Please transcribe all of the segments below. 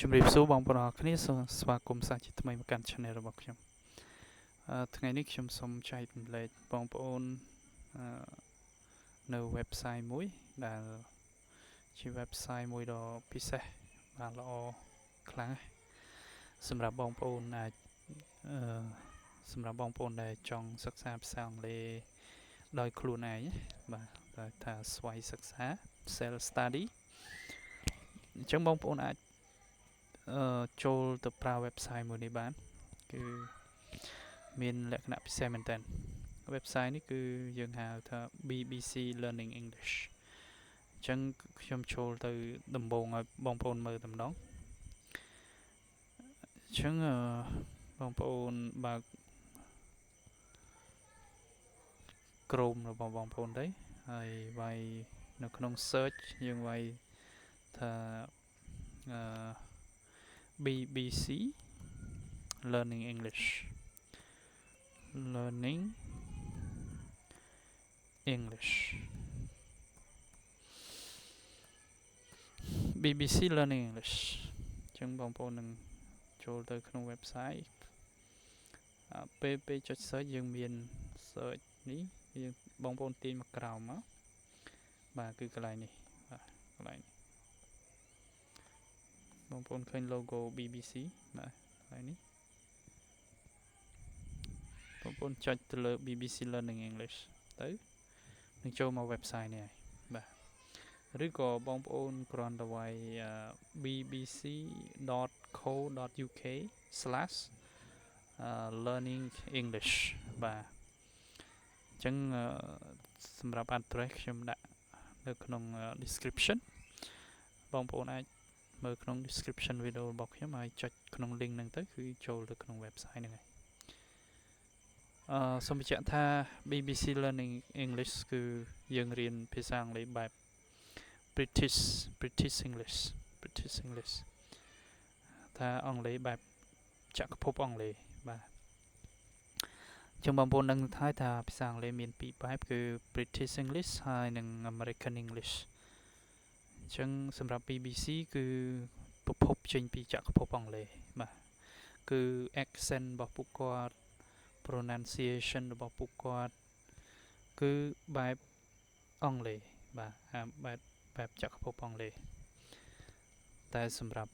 ជំរាបសួរបងប្អូនអរគ្នាសូមស្វាគមន៍សាជាថ្មីមកកាន់ Channel របស់ខ្ញុំថ្ងៃនេះខ្ញុំសូមចែករំលែកបងប្អូននៅ website មួយដែលជា website មួយដ៏ពិសេសបាទល្អខ្លាំងសម្រាប់បងប្អូនអាចសម្រាប់បងប្អូនដែលចង់សិក្សាភាសាអង់គ្លេសដោយខ្លួនឯងបាទថាស្វ័យសិក្សា self study អញ្ចឹងបងប្អូនអាចចូលទៅប្រើ website មួយនេះបានគឺមានលក្ខណៈពិសេសមែនតើ website នេះគឺយើងហៅថា BBC Learning English អញ្ចឹងខ្ញុំចូលទៅដំបូងឲ្យបងប្អូនមើលតែម្ដងអញ្ចឹងបងប្អូនបើក Chrome របស់បងប្អូនទៅហើយវាយនៅក្នុង search យើងវាយថា BBC Learning English BBC Learning English អញ្ចឹងបងប្អូននឹងចូលទៅក្នុង website ពេលចុច search យើងមាន search នេះយើងបងប្អូនទាញមកក្រោមមកបាទគឺកន្លែងនេះបាទកន្លែងនេះបងប្អូនឃើញ logo BBC បាទកន្លែងនេះបងប្អូនចុចទៅលើ BBC Learning English ទៅនឹងចូលមក website នេះហើយបាទឬក៏បងប្អូនគ្រាន់តែវាយ bbc.co.uk/learning English បាទអញ្ចឹងសម្រាប់ address ខ្ញុំដាក់នៅក្នុង description បងប្អូនអាចមើលក្នុង description វីដេអូរបស់ខ្ញុំហើយចុចក្នុង link ហ្នឹងទៅគឺចូលទៅក្នុង website ហ្នឹងហើយសូមបញ្ជាក់ថា BBC Learning English គឺយើងរៀនភាសាអង់គ្លេសបែប British English ថាអង់គ្លេសបែបចក្រភពអង់គ្លេសបាទចឹងបងប្អូនដឹងថាភាសាអង់គ្លេសមានពីរបែបគឺ British English ហើយនិង American English អញ្ចឹងសម្រាប់ BBC គឺប្រភពចេញពីចក្រភពអង់គ្លេសបាទគឺ accent របស់ពួកគាត់ pronunciation របស់ពួកគាត់គឺបែបអង់គ្លេសបាទបែបចក្រភពអង់គ្លេសតែសម្រាប់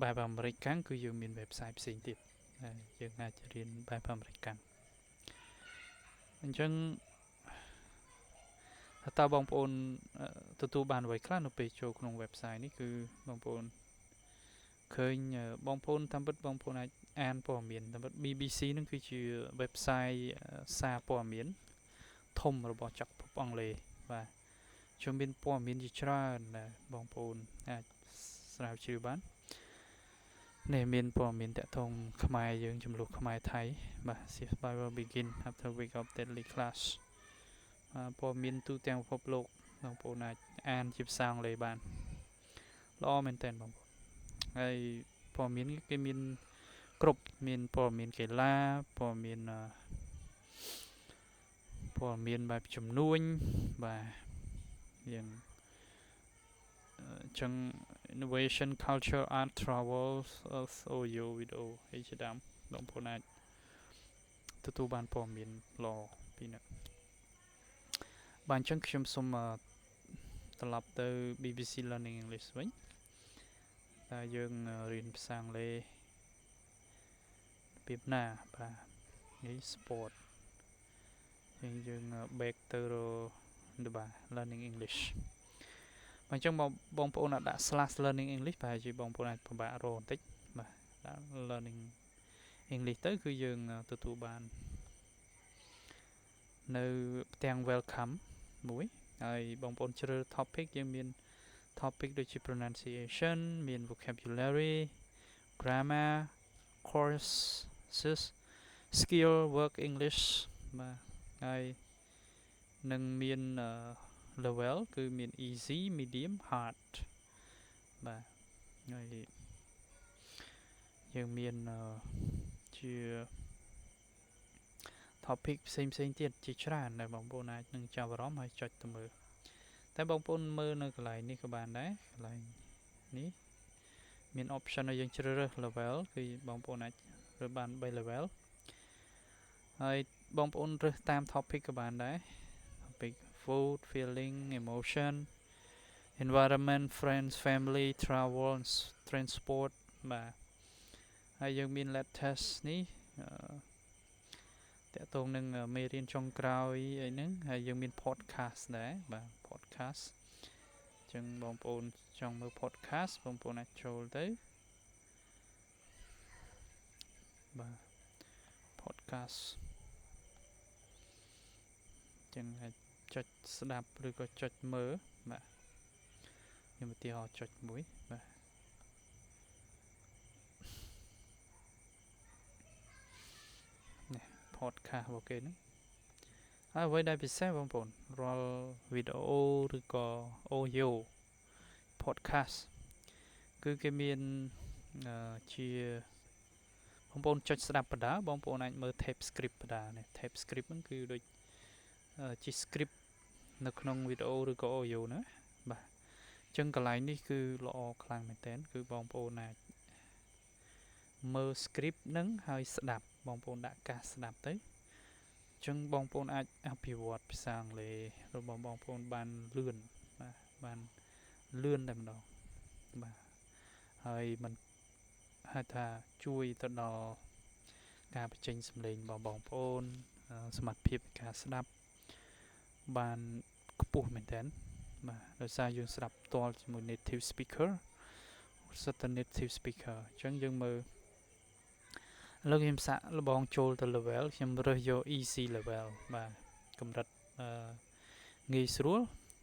បែបអាមេរិកកាំងគឺយើងមាន website ផ្សេងទៀតយើងអាចរៀនបែបអាមេរិកកាំងអញ្ចឹងតើបងប្អូនទទួលបានអ្វីខ្លះនៅពេលចូលក្នុង website នេះគឺបងប្អូនឃើញបងប្អូនតាមពិតបងប្អូនអាចអានព័ត៌មានតាមពិត BBC នឹងគឺជា website សារព័ត៌មានធំរបស់ចក្រភពអង់គ្លេសបាទជំរាបព័ត៌មានជាច្រើនបងប្អូនអាចស្រាវជ្រាវបាននេះមានព័ត៌មានតាក់ទងខ្មែរយើងចំនួនខ្មែរថៃបាទ Survival begin after week of deadly clash ព័ត៌មានទូទាំងពិភពលោកបងប្អូនអាចអានជាភាសាអង់គ្លេសបានល្អមែនតើបងប្អូនហើយព័ត៌មានគេមានគ្រប់មានព័ត៌មានកីឡាព័ត៌មានបែបជំនួញបាទយ៉ាងចឹង innovation culture art travel audio video អីជាដើមបងប្អូនអាចទទួលបានព័ត៌មានល្អពីនេះបាទអញ្ចឹងខ្ញុំសូមត្រឡប់ទៅ BBC Learning English វិញតែយើងរៀនភាសាអង់គ្លេសពីណាបាទនេះ sport យើង back ទៅ Learning English អញ្ចឹងបងប្អូនអាចដាក់ /learning English ប្រហែលជាបងប្អូនអាចពិបាករកបន្តិចបាទដាក់ learning English ទៅគឺយើងទទួលបាននៅផ្ទាំង welcome មួយហើយបងប្អូនជ្រើស topic យើងមាន topic ដូចជា pronunciation មាន vocabulary grammar courses skill work English បាទហើយនឹងមាន level គឺមាន easy medium hard បាទហើយយើងមានជា topic ផ្សេងទៀតជាច្រើនដែលបងប្អូនអាចនឹងចាប់អារម្មណ៍ហើយចុចទៅមើលតែបងប្អូនមើលនៅកន្លែងនេះក៏បានដែរកន្លែង នេះមាន option ឲ្យយើងជ្រើសរើស level គឺបងប្អូនអាចរើសបាន3 level ហើយបងប្អូនរើសតាម topic ក៏បានដែរ topic food feeling emotion environment friends family travel transport បាទហើយយើងមាន latest នេះតកតងនឹងមេរៀនចុងក្រោយអីហ្នឹងហើយយើងមាន podcast ដែរបាទ podcast អញ្ចឹងបងប្អូនចង់មើល podcast បងប្អូនអាចចូលទៅបាទ podcast អញ្ចឹងអាចចុចស្ដាប់ឬក៏ចុចមើលបាទខ្ញុំឧទាហរណ៍ចុចមួយបាទនេះ podcast របស់គេហ្នឹងហើយអ្វីដែលពិសេសបងប្អូនរាល់វីដេអូឬក៏ audio podcast គឺគេមានជាបងប្អូនចុចស្ដាប់បណ្ដាបងប្អូនអាចមើល tape script បណ្ដានេះ tape script ហ្នឹងគឺដូចជា script នៅក្នុងវីដេអូឬក៏ audio ណាបាទអញ្ចឹងកន្លែងនេះគឺល្អខ្លាំងមែនតើគឺបងប្អូនអាចមើល script ហ្នឹងហើយស្ដាប់បងប្អូនដាក់កាសស្ដាប់ទៅអញ្ចឹងបងប្អូនអាចអភិវឌ្ឍភាសាអង់គ្លេសរបស់បងប្អូនបានលឿនបាទបានលឿនតែម្ដងបាទហើយมันហៅថាជួយទៅដល់ការបញ្ចេញសំឡេងរបស់បងប្អូនសមត្ថភាពការស្ដាប់បានខ្ពស់មែនតើបាទដោយសារយើងស្ដាប់ផ្ទាល់ជាមួយ native speaker សិតតែ native speaker អញ្ចឹងយើងមើលឥឡូវខ្ញុំសាក់លបងចូលទៅ level ខ្ញុំរើសយក easy level បាទកម្រិតងាយស្រួល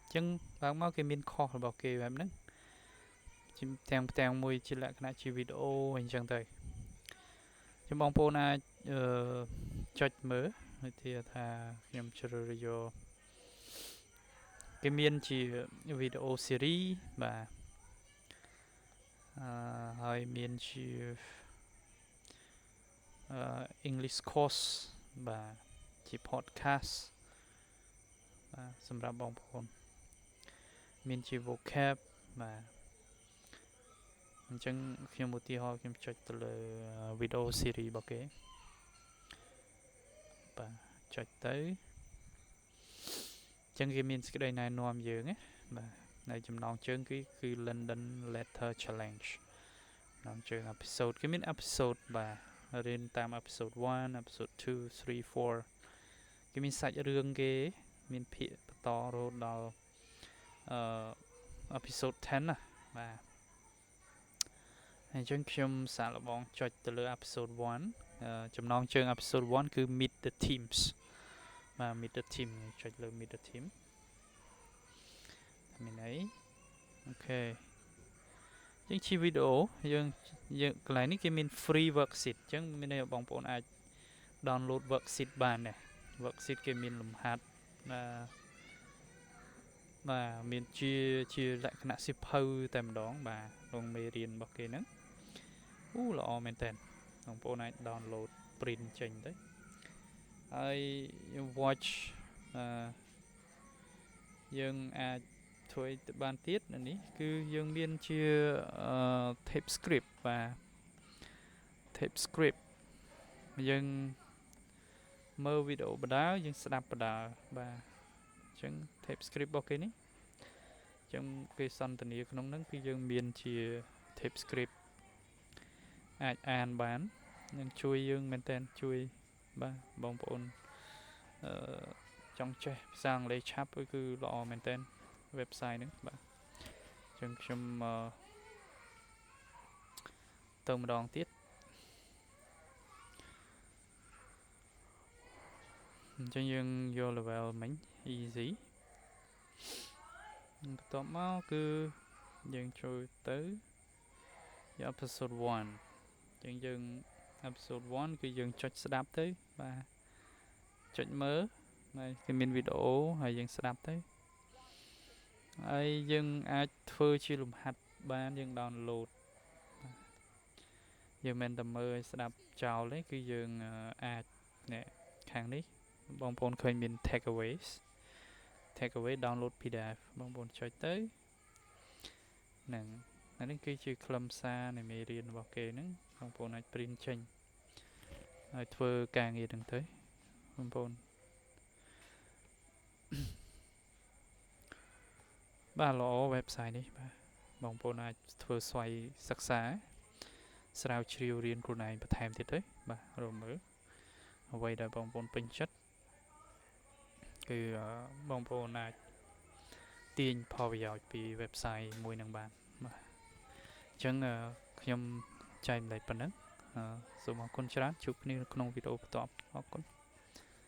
អញ្ចឹងឡើងមកគេមានខុសរបស់គេបែបហ្នឹងផ្ទាំងមួយជាលក្ខណៈជាវីដេអូអញ្ចឹងទៅខ្ញុំបងប្អូនអាចចុចមើលដូចថាខ្ញុំជ្រើសរើសយកគេមានជាវីដេអូ series បាទហើយមានជា English course បាទជា podcast បាទសម្រាប់បងប្អូនមានជា vocab បាទអញ្ចឹងខ្ញុំឧទាហរណ៍ខ្ញុំចុចទៅលើវីដេអូ series របស់គេបាទចុចទៅអញ្ចឹងគេមានសេចក្តីណែនាំយើងណាបាទនៅចំណងជើងគឺ London Letter Challenge ចំណងជើង episode គេមាន episode បាទរៀនតាម episode 1 episode 2 3 4គេមានសាច់រឿងគេមានភាគបន្តរហូតដល់episode 10ណាបាទអញ្ចឹងខ្ញុំសាកល្បងចុចទៅលើ episode 1ចំណងជើង episode 1គឺ meet the teams បាទ meet the team ចុចលើ meet the team មានអីអូខេយើងជាវីដេអូយើងកន្លែងនេះគេមាន free worksheet អញ្ចឹងមានន័យថាបងប្អូនអាច download worksheet បានដែរ worksheet គេមានលំហាត់បាទមានជាលក្ខណៈសិភៅតែម្ដងបាទក្នុងមេរៀនរបស់គេហ្នឹងល្អមែនតើបងប្អូនអាច download print ចេញទៅហើយ watch យើងអាចធ្វើឲ្យទៅបានទៀតនេះគឺយើងមានជា tape script បាទ tape script យើងមើលវីដេអូបណ្ដាយើងស្ដាប់បណ្ដាបាទអញ្ចឹង tape script របស់គេនេះអញ្ចឹងគេសន្ទនាក្នុងហ្នឹងគឺយើងមានជា tape script អាចអានបាននឹងជួយយើងមែនតើជួយបាទបងប្អូនចង់ចេះភាសាអង់គ្លេសឆាប់គឺល្អមែនតើ website ហ្នឹងបាទអញ្ចឹងខ្ញុំទៅម្ដងទៀតអញ្ចឹងយើងយក level មិញ easy បន្ទាប់មកគឺយើងចូលទៅ episode 1អញ្ចឹងយើង episode 1គឺយើងចុចស្ដាប់ទៅបាទចុចមើលហើយគេមានវីដេអូហើយយើងស្ដាប់ទៅហើយយើងអាចធ្វើជាលំហាត់បានយើង download យើងមិនតែមើលឲ្យស្ដាប់ចោលទេគឺយើងអាចនេះខាងនេះបងប្អូនឃើញមាន takeaway download PDF បងប្អូនចុចទៅហ្នឹង អានេះគឺជាខ្លឹមសារនៃមេរៀនរបស់គេហ្នឹងបងប្អូនអាចព្រីនចេញហើយធ្វើការងារហ្នឹងទៅបងប្អូនបាទល្អ website នេះបាទបងប្អូនអាចធ្វើស្វ័យសិក្សាស្រាវជ្រាវរៀនខ្លួនឯងបន្ថែមទៀតទៅបាទរកមើលអ្វីដែលបងប្អូនពេញចិត្តគឺបងប្អូនអាចទាញផលប្រយោជន៍ពី website មួយនឹងបានបាទអញ្ចឹងខ្ញុំចែកម្លែកប៉ុណ្ណឹងសូមអរគុណច្រើនជួបគ្នាក្នុងវីដេអូបន្ទាប់អរគុណ